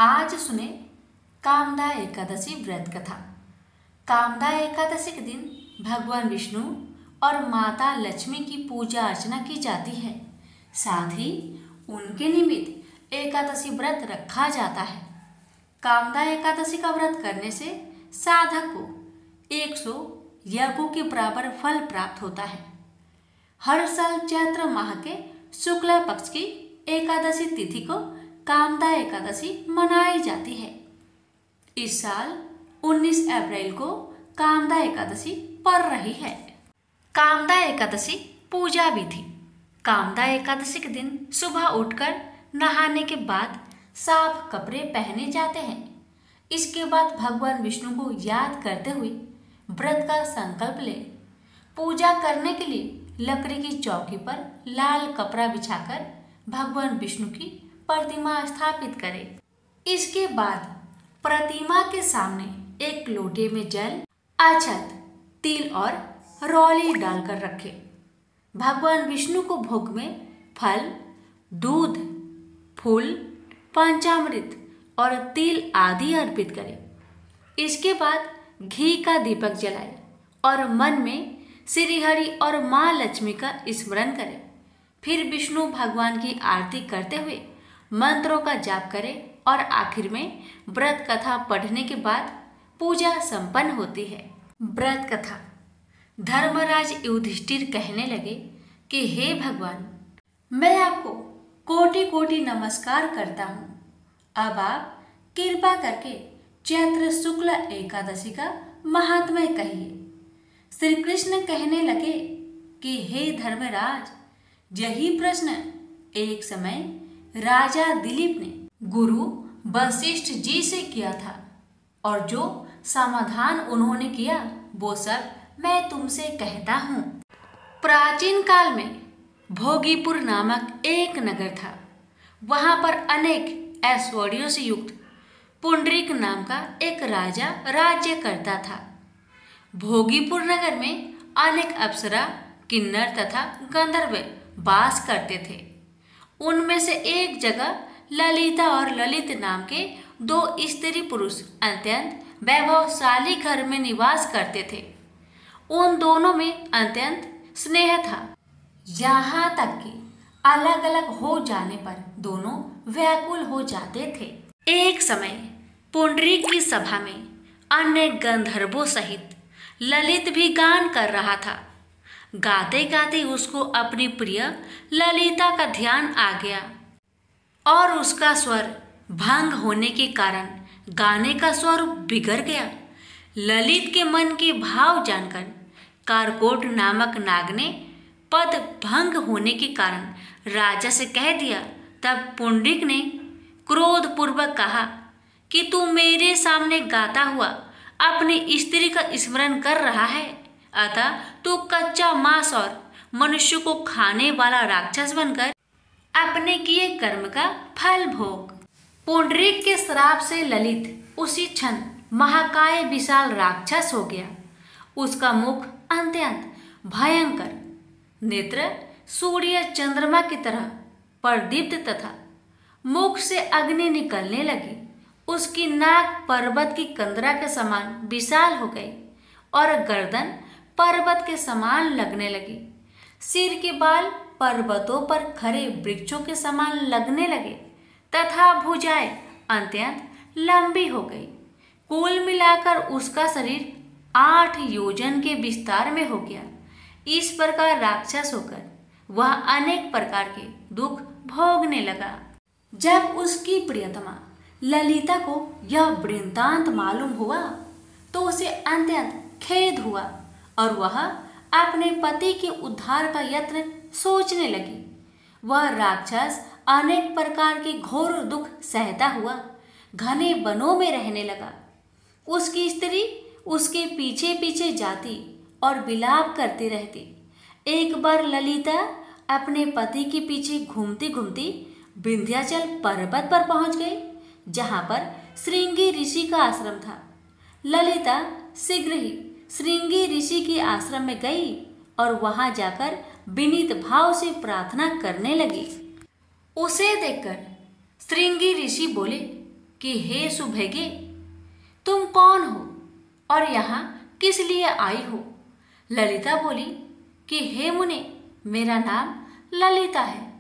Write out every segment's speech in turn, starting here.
आज सुने कामदा एकादशी व्रत कथा। कामदा एकादशी के दिन भगवान विष्णु और माता लक्ष्मी की पूजा अर्चना की जाती है। साथ ही उनके निमित्त एकादशी व्रत रखा जाता है। कामदा एकादशी का व्रत करने से साधक को 100 यज्ञों के बराबर फल प्राप्त होता है। हर साल चैत्र माह के शुक्ल पक्ष की एकादशी तिथि को कामदा एकादशी मनाई जाती है। इस साल 19 अप्रैल को कामदा एकादशी पड़ रही है। कामदा एकादशी पूजा विधि। कामदा एकादशी के दिन सुबह उठकर नहाने के बाद साफ कपड़े पहने जाते हैं। इसके बाद भगवान विष्णु को याद करते हुए व्रत का संकल्प ले। पूजा करने के लिए लकड़ी की चौकी पर लाल कपड़ा बिछाकर भगवान विष्णु की प्रतिमा स्थापित करें। इसके बाद प्रतिमा के सामने एक लोटे में जल, अक्षत, तिल और रौली डालकर रखें। भगवान विष्णु को भोग में फल, दूध, फूल, पंचामृत और तिल आदि अर्पित करें। इसके बाद घी का दीपक जलाएं और मन में श्री हरि और माँ लक्ष्मी का स्मरण करें। फिर विष्णु भगवान की आरती करते हुए मंत्रों का जाप करें और आखिर में व्रत कथा पढ़ने के बाद पूजा संपन्न होती है। व्रत कथा। धर्मराज युधिष्ठिर कहने लगे कि हे भगवान, मैं आपको कोटि कोटि नमस्कार करता हूँ। अब आप कृपा करके चैत्र शुक्ल एकादशी का महात्म्य कहिए। श्री कृष्ण कहने लगे कि हे धर्मराज, यही प्रश्न एक समय राजा दिलीप ने गुरु वशिष्ठ जी से किया था और जो समाधान उन्होंने किया वो सब मैं तुमसे कहता हूँ। प्राचीन काल में भोगीपुर नामक एक नगर था। वहाँ पर अनेक ऐश्वर्यों से युक्त पुंडरीक नाम का एक राजा राज्य करता था। भोगीपुर नगर में अनेक अप्सरा, किन्नर तथा गंधर्व वास करते थे। उनमें से एक जगह ललिता और ललित नाम के 2 स्त्री पुरुष अत्यंत वैभवशाली घर में निवास करते थे। उन दोनों में अत्यंत स्नेह था, यहाँ तक कि अलग अलग हो जाने पर दोनों व्याकुल हो जाते थे। एक समय पुंडरीक की सभा में अन्य गंधर्वों सहित ललित भी गान कर रहा था। गाते गाते उसको अपनी प्रिय ललिता का ध्यान आ गया और उसका स्वर भंग होने के कारण गाने का स्वर बिगड़ गया। ललित के मन के भाव जानकर कारकोट नामक नाग ने पद भंग होने के कारण राजा से कह दिया। तब पुंडरीक ने क्रोधपूर्वक कहा कि तू मेरे सामने गाता हुआ अपनी स्त्री का स्मरण कर रहा है, अतः तू कच्चा मांस और मनुष्य को खाने वाला राक्षस बनकर अपने किए कर्म का फल भोग। पुंडरीक के श्राप से ललित उसी क्षण महाकाय विशाल राक्षस हो गया। उसका मुख अत्यंत भयंकर, नेत्र सूर्य चंद्रमा की तरह प्रदीप्त तथा मुख से अग्नि निकलने लगी। उसकी नाक पर्वत की कंदरा के समान विशाल हो गई और गर्दन पर्वत के समान लगने लगी। सिर के बाल पर्वतों पर खड़े वृक्षों के समान लगने लगे तथा भुजाएं अत्यंत लंबी हो गई। कुल मिलाकर उसका शरीर 8 योजन के विस्तार में हो गया। इस प्रकार राक्षस होकर वह अनेक प्रकार के दुख भोगने लगा। जब उसकी प्रियतमा ललिता को यह वृत्तांत मालूम हुआ तो उसे अत्यंत खेद हुआ और वह अपने पति के उद्धार का यत्न सोचने लगी। वह राक्षस अनेक प्रकार के घोर दुख सहता हुआ घने वनों में रहने लगा। उसकी स्त्री उसके पीछे पीछे जाती और विलाप करती रहती। एक बार ललिता अपने पति के पीछे घूमती घूमती विंध्याचल पर्वत पर पहुंच गई, जहां पर श्रृंगी ऋषि का आश्रम था। ललिता शीघ्र ही श्रृंगी ऋषि के आश्रम में गई और वहां जाकर विनीत भाव से प्रार्थना करने लगी। उसे देखकर श्रृंगी ऋषि बोले, कि हे सुभगे, तुम कौन हो और यहाँ किस लिए आई हो? ललिता बोली कि हे मुने, मेरा नाम ललिता है।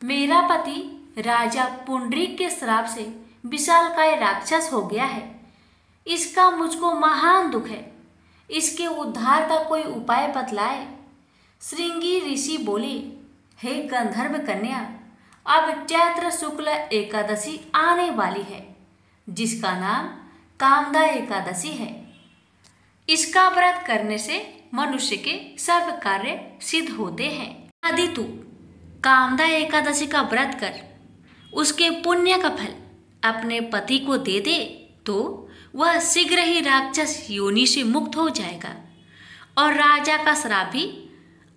मेरा पति राजा पुंडरीक के श्राप से विशालकाय राक्षस हो गया है। इसका मुझको महान दुख है। इसके उद्धार का कोई उपाय बतलाए। श्रृंगी ऋषि बोले, हे गंधर्व कन्या, अब चैत्र शुक्ल एकादशी आने वाली है, जिसका नाम कामदा एकादशी है। इसका व्रत करने से मनुष्य के सब कार्य सिद्ध होते हैं। यदि तू कामदा एकादशी का व्रत कर उसके पुण्य का फल अपने पति को दे दे तो वह शीघ्र ही राक्षस योनि से मुक्त हो जाएगा और राजा का श्राप भी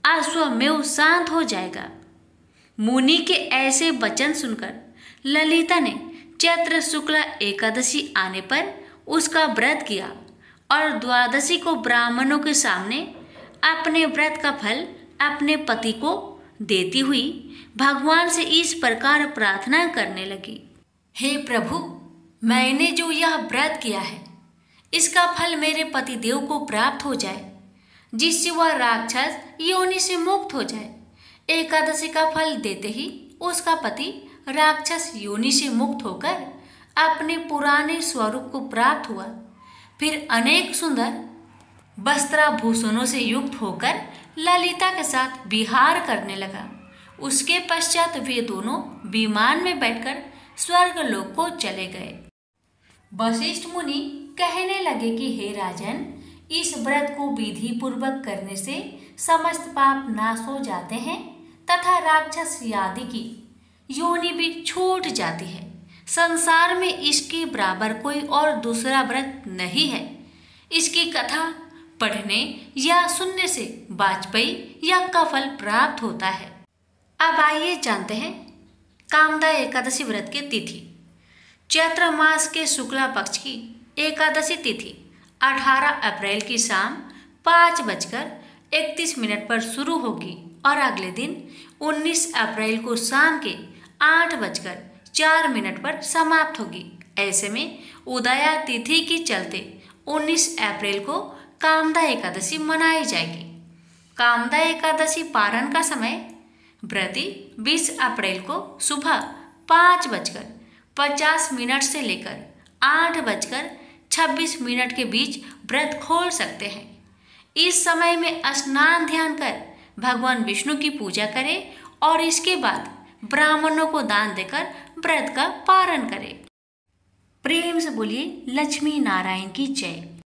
अश्वमेव शांत हो जाएगा। मुनि के ऐसे वचन सुनकर ललिता ने चैत्र शुक्ल एकादशी आने पर उसका व्रत किया और द्वादशी को ब्राह्मणों के सामने अपने व्रत का फल अपने पति को देती हुई भगवान से इस प्रकार प्रार्थना करने लगी, हे प्रभु, मैंने जो यह व्रत किया है इसका फल मेरे पतिदेव को प्राप्त हो जाए, जिससे वह राक्षस योनि से मुक्त हो जाए। एकादशी का फल देते ही उसका पति राक्षस योनि से मुक्त होकर अपने पुराने स्वरूप को प्राप्त हुआ। फिर अनेक सुंदर वस्त्राभूषणों से युक्त होकर ललिता के साथ विहार करने लगा। उसके पश्चात वे दोनों विमान में बैठकर स्वर्गलोक को चले गए। वशिष्ठ मुनि कहने लगे कि हे राजन, इस व्रत को विधि पूर्वक करने से समस्त पाप नाश हो जाते हैं तथा राक्षस आदि की योनि भी छूट जाती है। संसार में इसके बराबर कोई और दूसरा व्रत नहीं है। इसकी कथा पढ़ने या सुनने से वाजपेयी या का फल प्राप्त होता है। अब आइए जानते हैं कामदा एकादशी व्रत की तिथि। चैत्र मास के शुक्ला पक्ष की एकादशी तिथि 18 अप्रैल की शाम 5:31 पर शुरू होगी और अगले दिन 19 अप्रैल को शाम के 8:04 पर समाप्त होगी। ऐसे में उदया तिथि के चलते 19 अप्रैल को कामदा एकादशी मनाई जाएगी। कामदा एकादशी पारण का समय व्रती 20 अप्रैल को सुबह 5:50 से लेकर 8:26 के बीच व्रत खोल सकते हैं। इस समय में स्नान ध्यान कर भगवान विष्णु की पूजा करें और इसके बाद ब्राह्मणों को दान देकर व्रत का पारण करें। प्रेम से बोलिए लक्ष्मी नारायण की जय।